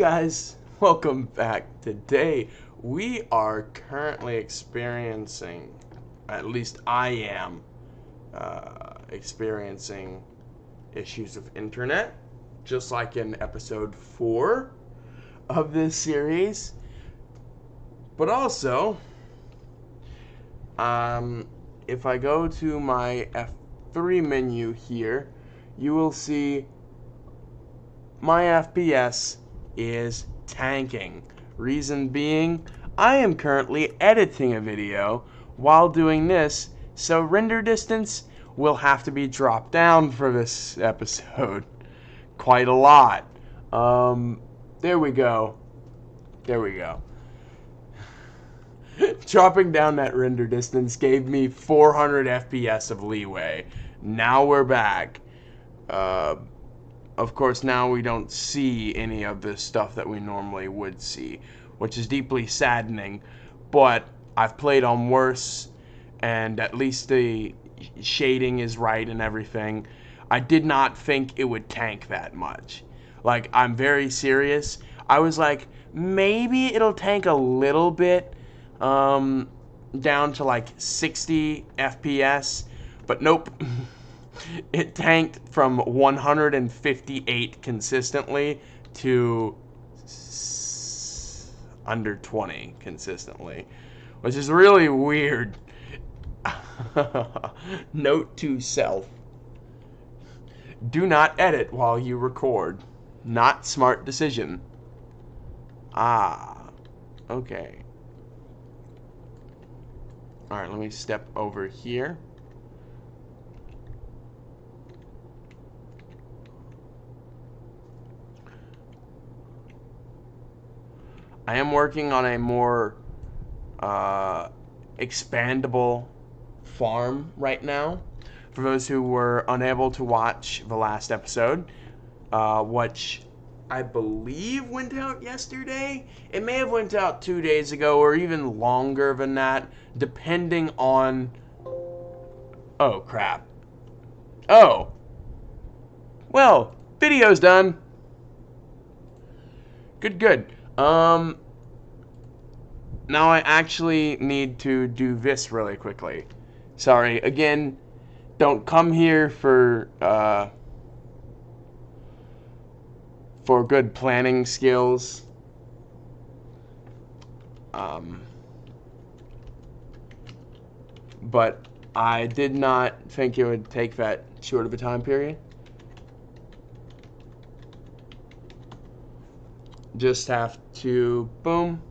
guys, welcome back. Today we are currently experiencing, at least I am, experiencing issues of internet, just like in episode 4 of this series. But also, if I go to my F3 menu here, you will see my FPS is tanking. Reason being, I am currently editing a video while doing this, so render distance will have to be dropped down for this episode. Quite a lot. There we go. Dropping down that render distance gave me 400 FPS of leeway. Now we're back. Of course, now we don't see any of the stuff that we normally would see, which is deeply saddening, but I've played on worse, and at least the shading is right and everything. I did not think it would tank that much. Like, I'm very serious. I was like, maybe it'll tank a little bit, down to like 60 FPS, but nope. It tanked from 158 consistently to under 20 consistently, which is really weird. Note to self: do not edit while you record. Not smart decision. Okay. Alright, let me step over here. I am working on a more expandable farm right now. For those who were unable to watch the last episode, which I believe went out yesterday. It may have went out 2 days ago or even longer than that, depending on... Oh, crap. Oh. Well, video's done. Good. Now I actually need to do this really quickly. Sorry, again, don't come here for good planning skills. But I did not think it would take that short of a time period. Just have to, boom.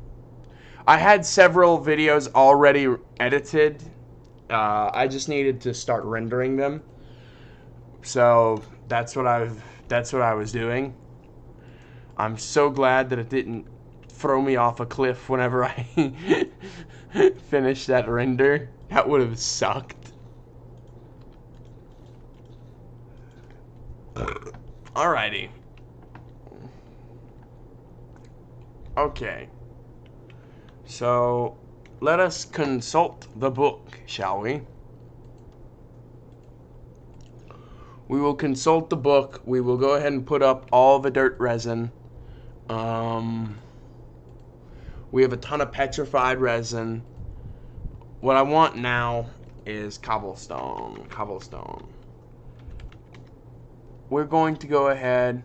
I had several videos already edited. I just needed to start rendering them. So that's what I was doing. I'm so glad that it didn't throw me off a cliff whenever I finished that render. That would have sucked. Alrighty. Okay. So, let us consult the book, shall we? We will consult the book. We will go ahead and put up all the dirt resin. We have a ton of petrified resin. What I want now is cobblestone. We're going to go ahead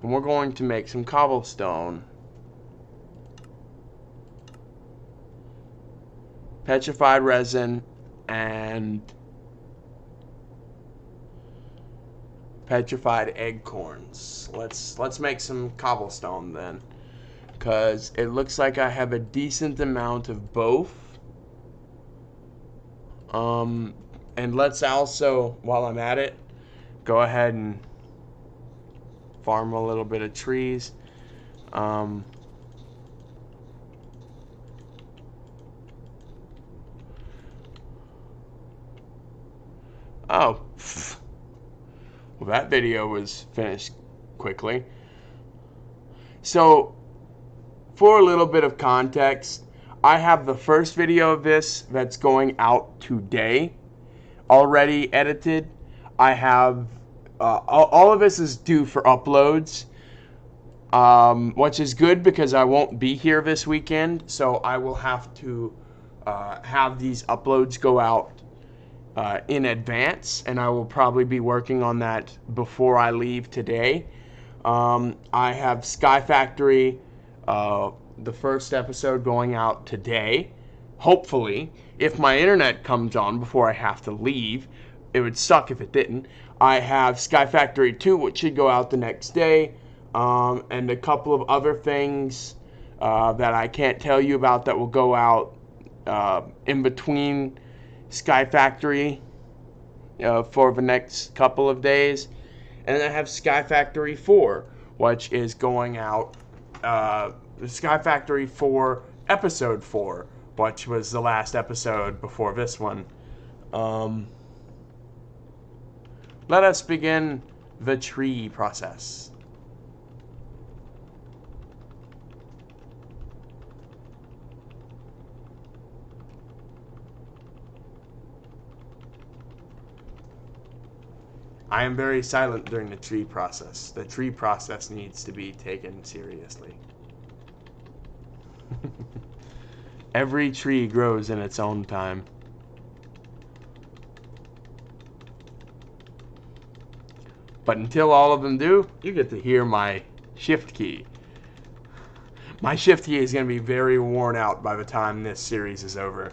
and we're going to make some cobblestone. Petrified resin and petrified acorns. Let's make some cobblestone then, because it looks like I have a decent amount of both. And let's also, while I'm at it, go ahead and farm a little bit of trees. Oh, well, that video was finished quickly. So, for a little bit of context, I have the first video of this that's going out today already edited. I have all of this is due for uploads. which is good because I won't be here this weekend, so I will have to have these uploads go out in advance, and I will probably be working on that before I leave today. I have SkyFactory, the first episode going out today. Hopefully, if my internet comes on before I have to leave, it would suck if it didn't. I have SkyFactory 2, which should go out the next day, and a couple of other things that I can't tell you about that will go out in between SkyFactory for the next couple of days. And then I have SkyFactory 4, which is going out, SkyFactory 4 Episode 4, which was the last episode before this one. Let us begin the tree process. I am very silent during the tree process. The tree process needs to be taken seriously. Every tree grows in its own time. But until all of them do, you get to hear my shift key. My shift key is going to be very worn out by the time this series is over.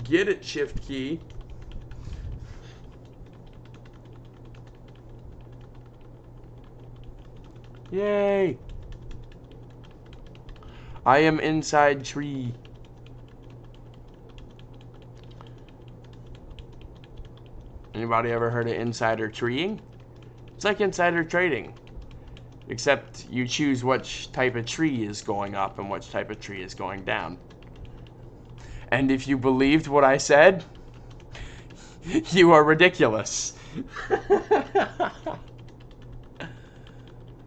Get it, shift key. Yay! I am inside tree. Anybody ever heard of insider treeing? It's like insider trading, except you choose which type of tree is going up and which type of tree is going down. And if you believed what I said, you are ridiculous.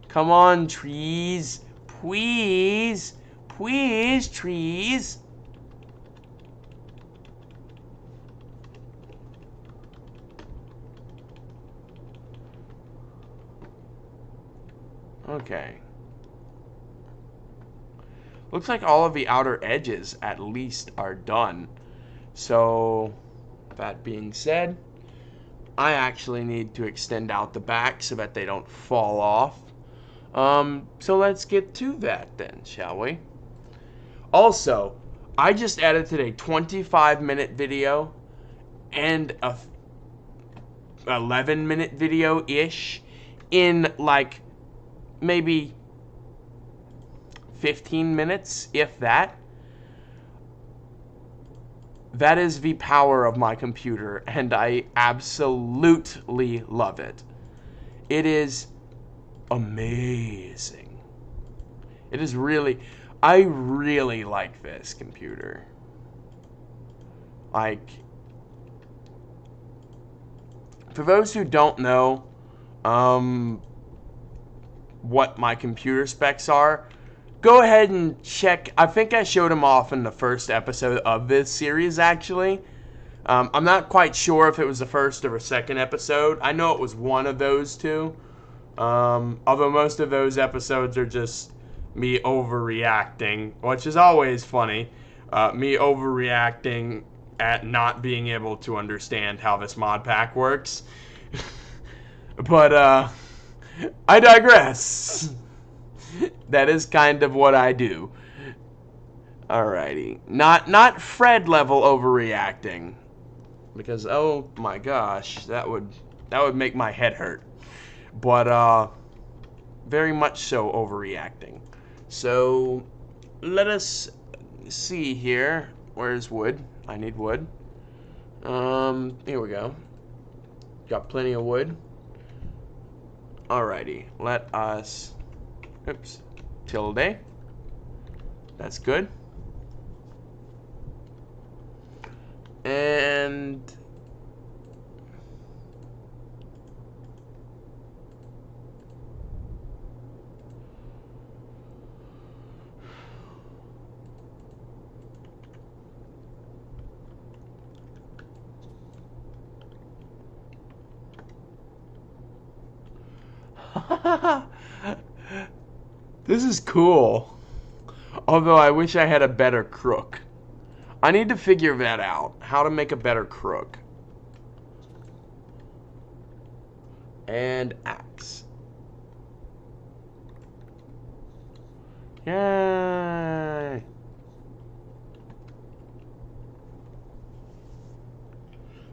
Come on, trees. Please. Please, trees. Okay. Looks like all of the outer edges, at least, are done. So, that being said, I actually need to extend out the back so that they don't fall off. So let's get to that then, shall we? Also, I just edited a 25-minute video and a 11-minute video-ish in like maybe 15 minutes, if that. That is the power of my computer, and I absolutely love it. It is amazing. It is really, I really like this computer. Like, for those who don't know what my computer specs are, go ahead and check. I think I showed them off in the first episode of this series, actually. I'm not quite sure if it was the first or the second episode. I know it was one of those two. Although most of those episodes are just me overreacting, which is always funny. Me overreacting at not being able to understand how this mod pack works. But, I digress. That is kind of what I do. Alrighty. Not Fred level overreacting. Because, oh my gosh, that would make my head hurt. But, very much so overreacting. So, let us see here. Where's wood? I need wood. Here we go. Got plenty of wood. Alrighty. Let us... Oops. Tilde. That's good. And... This is cool. Although I wish I had a better crook. I need to figure that out. How to make a better crook. And axe. Yay!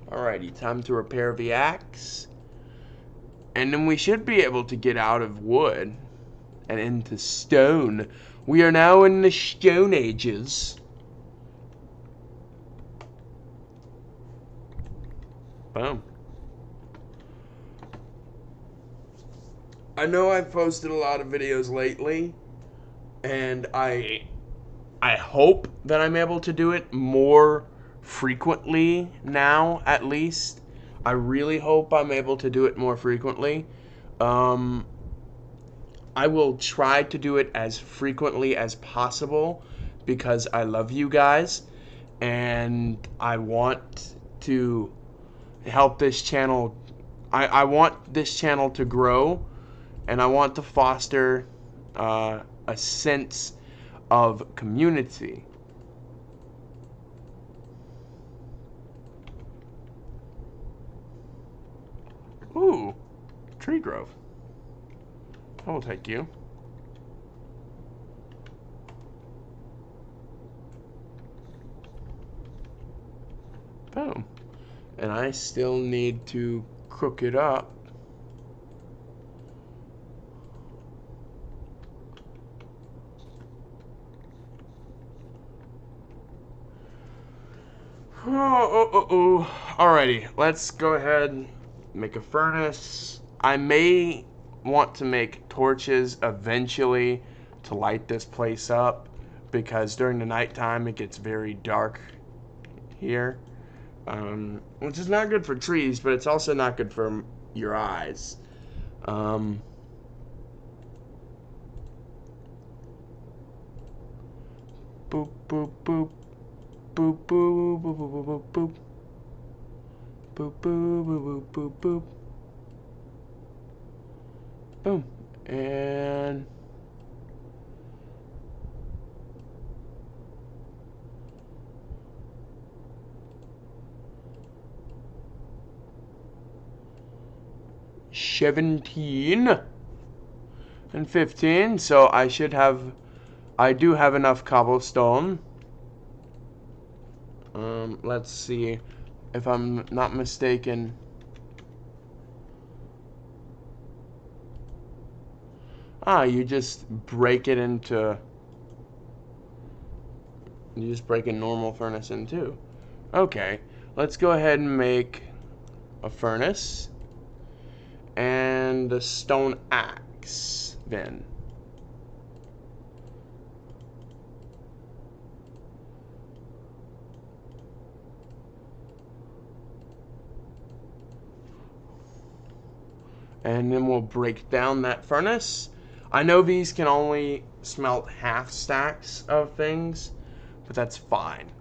Alrighty, time to repair the axe. And then we should be able to get out of wood and into stone. We are now in the Stone Ages. Boom. I know I've posted a lot of videos lately, and I hope that I'm able to do it more frequently now, at least. I really hope I'm able to do it more frequently. I will try to do it as frequently as possible because I love you guys and I want to help this channel. I want this channel to grow, and I want to foster a sense of community. Ooh, tree grove. I will take you. Boom. And I still need to cook it up. Alrighty, let's go ahead and make a furnace. I may want to make torches eventually to light this place up because during the nighttime it gets very dark here, which is not good for trees, but it's also not good for your eyes. Boop, boop, boop. Boop, boop, boop, boop, boop, boop. Boop, boop, boop, boop, boop, boop. Boom. And $17 and 15. So I do have enough cobblestone. Let's see if I'm not mistaken. You just break it into. You just break a normal furnace in two. Okay, let's go ahead and make a furnace and a stone axe then. And then we'll break down that furnace. I know these can only smelt half stacks of things, but that's fine.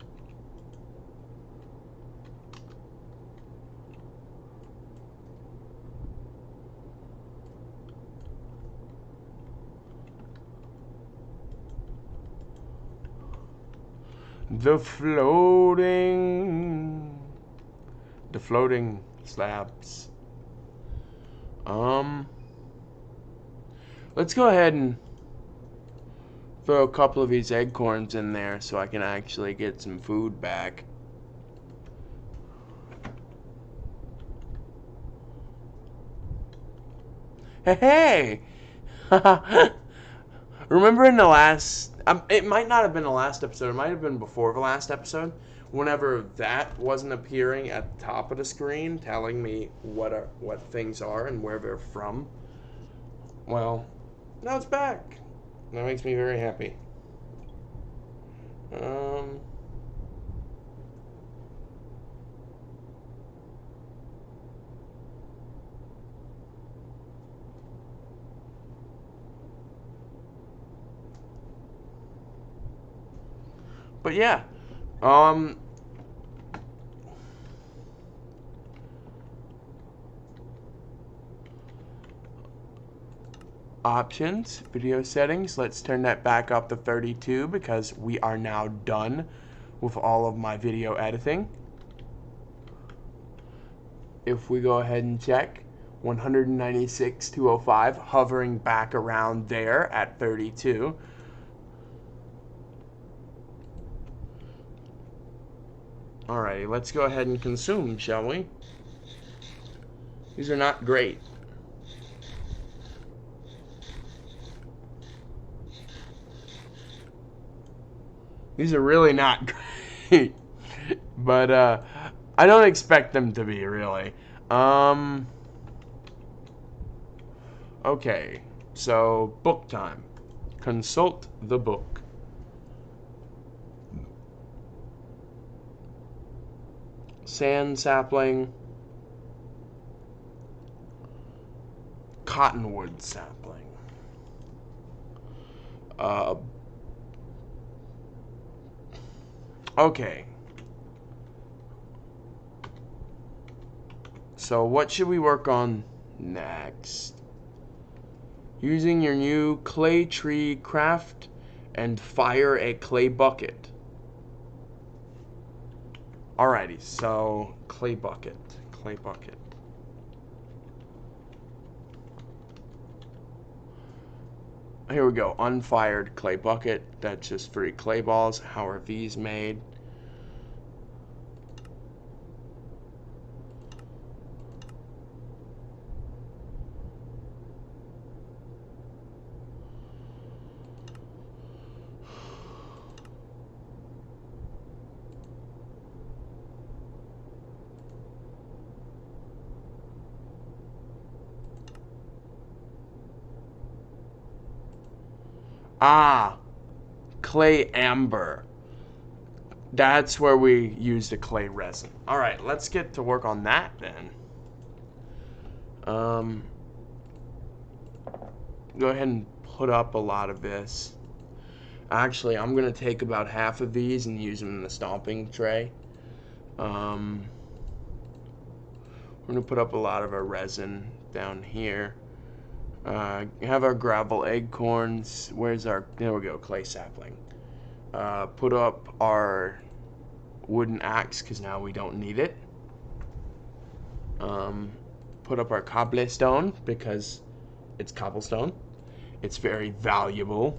The floating slabs. Let's go ahead and throw a couple of these acorns in there so I can actually get some food back. Hey! Remember in the last... it might not have been the last episode. It might have been before the last episode. Whenever that wasn't appearing at the top of the screen, telling me what things are and where they're from. Well, now it's back. That makes me very happy. But yeah, Options, video settings. Let's turn that back up to 32 because we are now done with all of my video editing. If we go ahead and check, 196,205, hovering back around there at 32. Alrighty, let's go ahead and consume, shall we? These are not great. These are really not great. But, I don't expect them to be, really. Okay, so book time. Consult the book. Sand sapling. Cottonwood sapling. Okay. So what should we work on next? Using your new clay tree, craft and fire a clay bucket. Alrighty, so clay bucket. Here we go, unfired clay bucket. That's just 3 clay balls. How are these made? Ah, clay amber. That's where we use the clay resin. Alright, let's get to work on that then. Go ahead and put up a lot of this. Actually, I'm going to take about half of these and use them in the stomping tray. We're going to put up a lot of our resin down here. Have our gravel acorns. Where's our, there we go, clay sapling. Put up our wooden axe because now we don't need it. Put up our cobblestone because it's cobblestone. It's very valuable.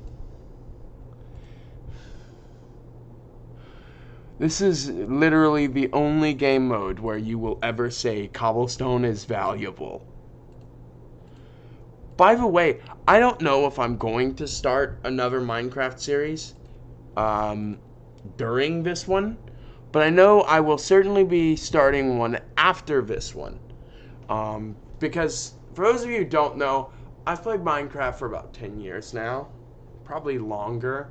This is literally the only game mode where you will ever say cobblestone is valuable. By the way, I don't know if I'm going to start another Minecraft series during this one, but I know I will certainly be starting one after this one. Because, for those of you who don't know, I've played Minecraft for about 10 years now, probably longer.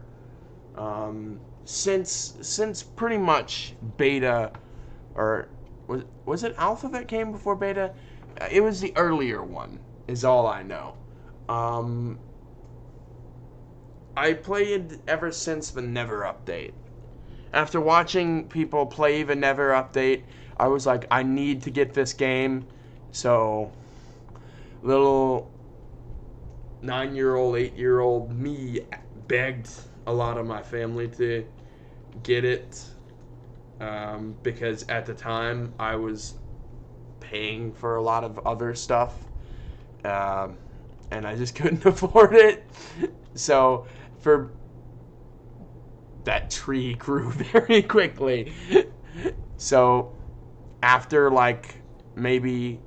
Since pretty much beta, or was it alpha that came before beta? It was the earlier one, is all I know. I played ever since the Never update. After watching people play the Never update, I was like, I need to get this game. So, little 9-year-old, 8-year-old me begged a lot of my family to get it. Because at the time, I was paying for a lot of other stuff. And I just couldn't afford it. So, that tree grew very quickly. So, after like maybe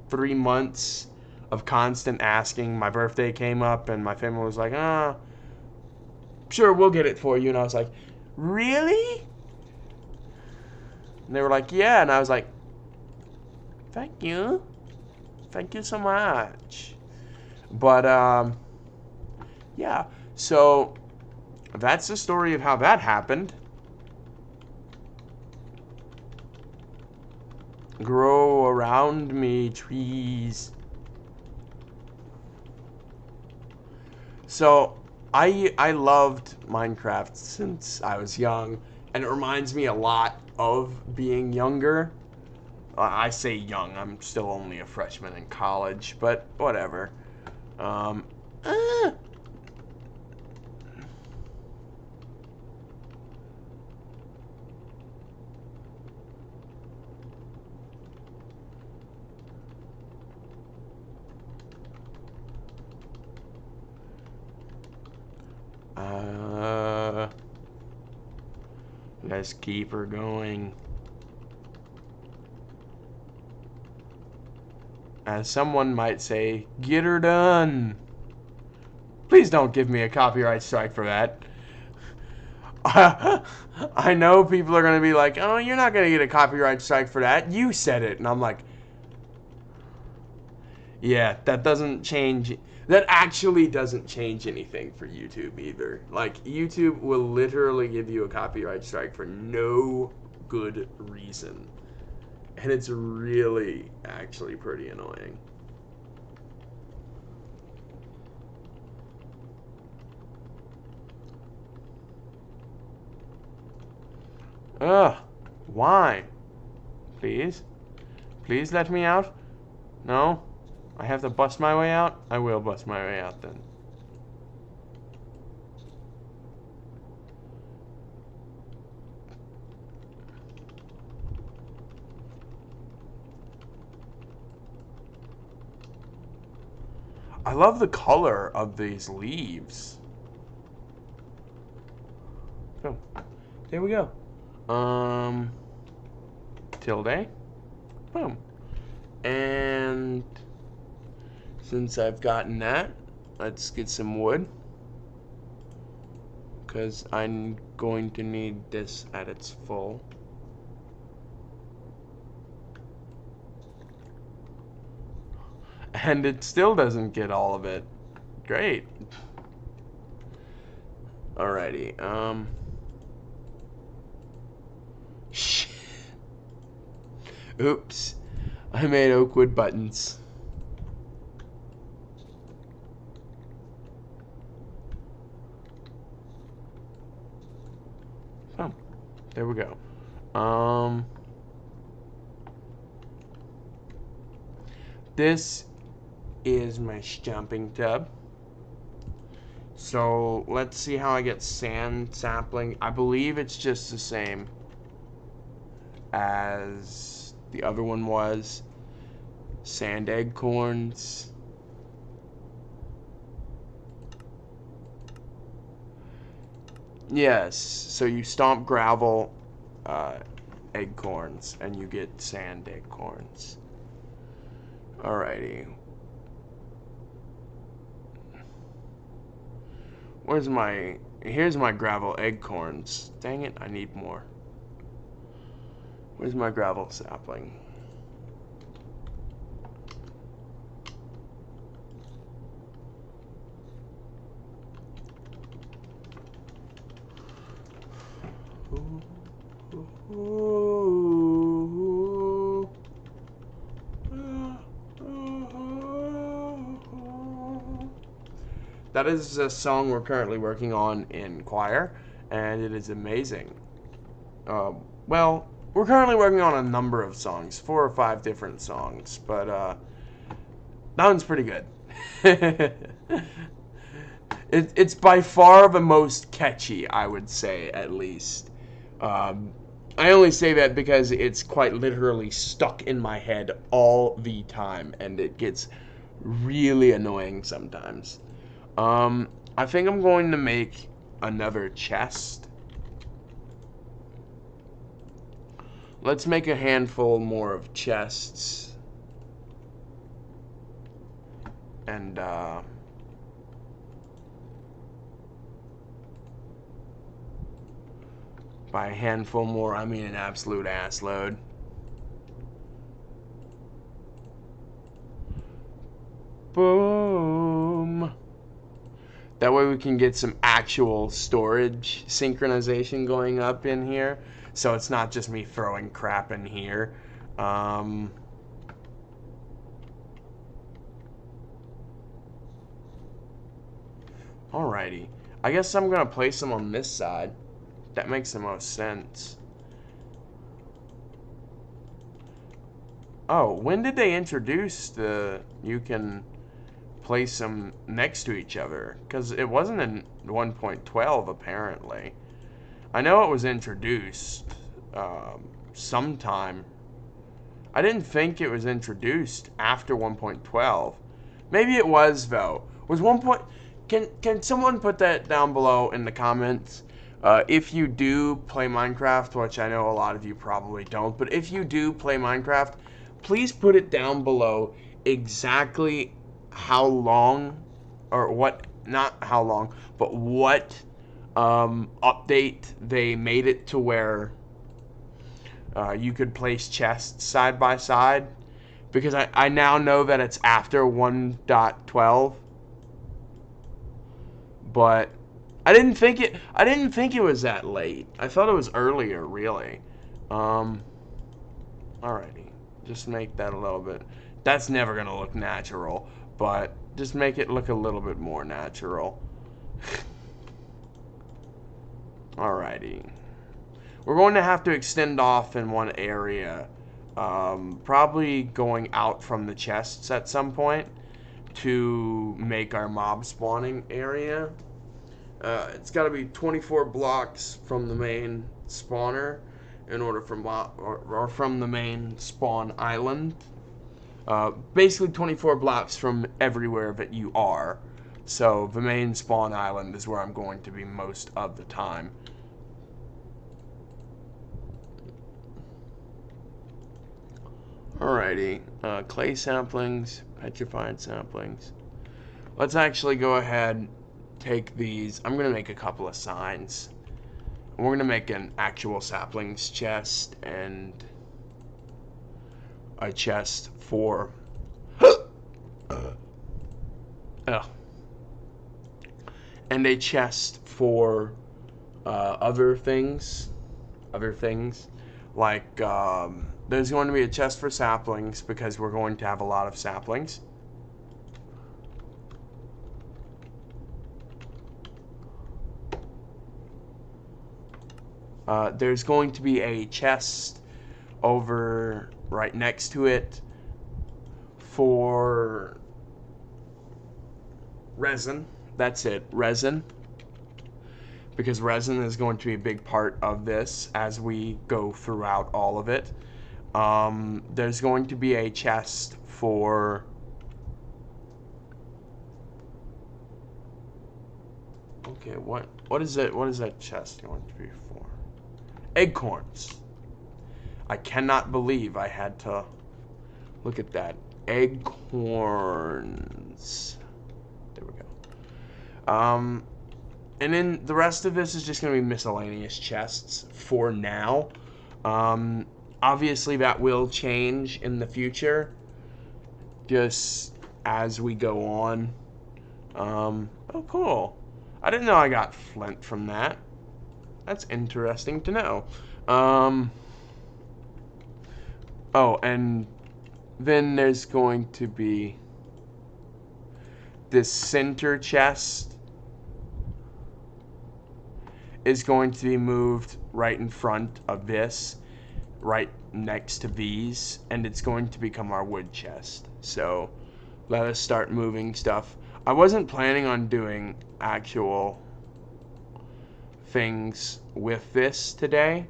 3 months of constant asking, my birthday came up and my family was like, sure, we'll get it for you. And I was like, really? And they were like, yeah. And I was like, thank you. Thank you so much. But, yeah. So, that's the story of how that happened. Grow around me, trees. So, I loved Minecraft since I was young, and it reminds me a lot of being younger. I say young, I'm still only a freshman in college, but whatever. Ah. Let's keep her going. As someone might say, get her done. Please don't give me a copyright strike for that. I know people are going to be like, oh, you're not going to get a copyright strike for that. You said it. And I'm like, yeah, that doesn't change. That actually doesn't change anything for YouTube either. Like, YouTube will literally give you a copyright strike for no good reason. And it's really, actually pretty annoying. Ugh, why? Please? Please let me out? No? I have to bust my way out? I will bust my way out then. I love the color of these leaves. Oh, there we go. Tilde. Boom. And since I've gotten that, let's get some wood. Because I'm going to need this at its full. And it still doesn't get all of it. Great. Alrighty, shit. Oops. I made oak wood buttons. Oh, there we go. This is my jumping tub. So let's see how I get sand sapling. I believe it's just the same as the other one was. Sand acorns. Yes, so you stomp gravel acorns and you get sand acorns. Alrighty. Here's my gravel acorns. Dang it, I need more. Where's my gravel sapling? That is a song we're currently working on in choir, and it is amazing. Well, we're currently working on a number of songs, 4 or 5 different songs, but that one's pretty good. It's by far the most catchy, I would say, at least. I only say that because it's quite literally stuck in my head all the time, and it gets really annoying sometimes. I think I'm going to make another chest. Let's make a handful more of chests. And, by a handful more, I mean an absolute ass load. Boom. That way we can get some actual storage synchronization going up in here. So it's not just me throwing crap in here. Alrighty. I guess I'm going to place them on this side. That makes the most sense. Oh, when did they introduce the... You can place them next to each other, because it wasn't in 1.12 apparently. I know it was introduced sometime. I didn't think it was introduced after 1.12. Maybe it was though. Was 1. Can someone put that down below in the comments? If you do play Minecraft, which I know a lot of you probably don't, but if you do play Minecraft, please put it down below exactly how long, or what, not how long, but what update they made it to where you could place chests side by side, because I now know that it's after 1.12, but I didn't think it was that late. I thought it was earlier, really. Alrighty, just make that a little bit. That's never gonna look natural, but just make it look a little bit more natural. Alrighty. We're going to have to extend off in one area, probably going out from the chests at some point to make our mob spawning area. It's got to be 24 blocks from the main spawner in order for or from the main spawn island. Basically 24 blocks from everywhere that you are. So the main spawn island is where I'm going to be most of the time. Alrighty, clay saplings, petrified saplings. Let's actually go ahead, take these. I'm going to make a couple of signs. We're going to make an actual saplings chest and a chest for... and a chest for other things. Like, there's going to be a chest for saplings, because we're going to have a lot of saplings. There's going to be a chest over right next to it for resin. That's it, resin. Because resin is going to be a big part of this as we go throughout all of it. There's going to be a chest for... Okay, what is it? What is that chest going to be for? Acorns. I cannot believe I had to look at that. Acorns. There we go. And then the rest of this is just going to be miscellaneous chests for now. Obviously that will change in the future, just as we go on. Oh, cool. I didn't know I got flint from that. That's interesting to know. Oh, and then there's going to be this center chest is going to be moved right in front of this, right next to these, and it's going to become our wood chest. So let us start moving stuff. I wasn't planning on doing actual things with this today,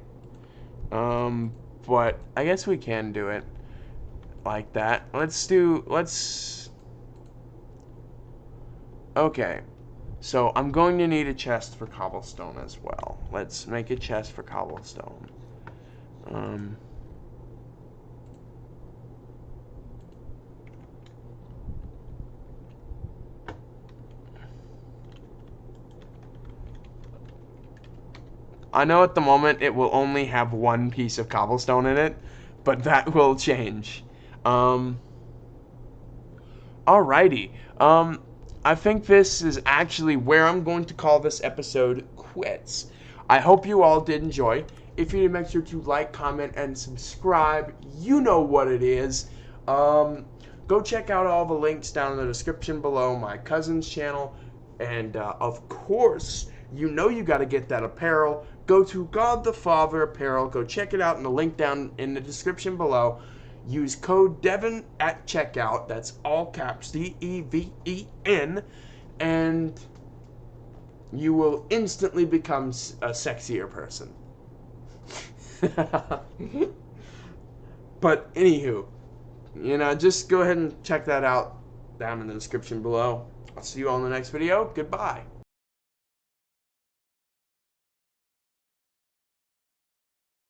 but I guess we can do it like that. Okay, so I'm going to need a chest for cobblestone as well. Let's make a chest for cobblestone. I know at the moment it will only have one piece of cobblestone in it, but that will change. Alrighty. I think this is actually where I'm going to call this episode quits. I hope you all did enjoy. If you did, make sure to like, comment, and subscribe. You know what it is. Go check out all the links down in the description below. My cousin's channel. And, of course, you know you got to get that apparel. Go to God the Father Apparel. Go check it out in the link down in the description below. Use code Devon at checkout. That's all caps, DEVEN, and you will instantly become a sexier person. But anywho, just go ahead and check that out down in the description below. I'll see you all in the next video. Goodbye.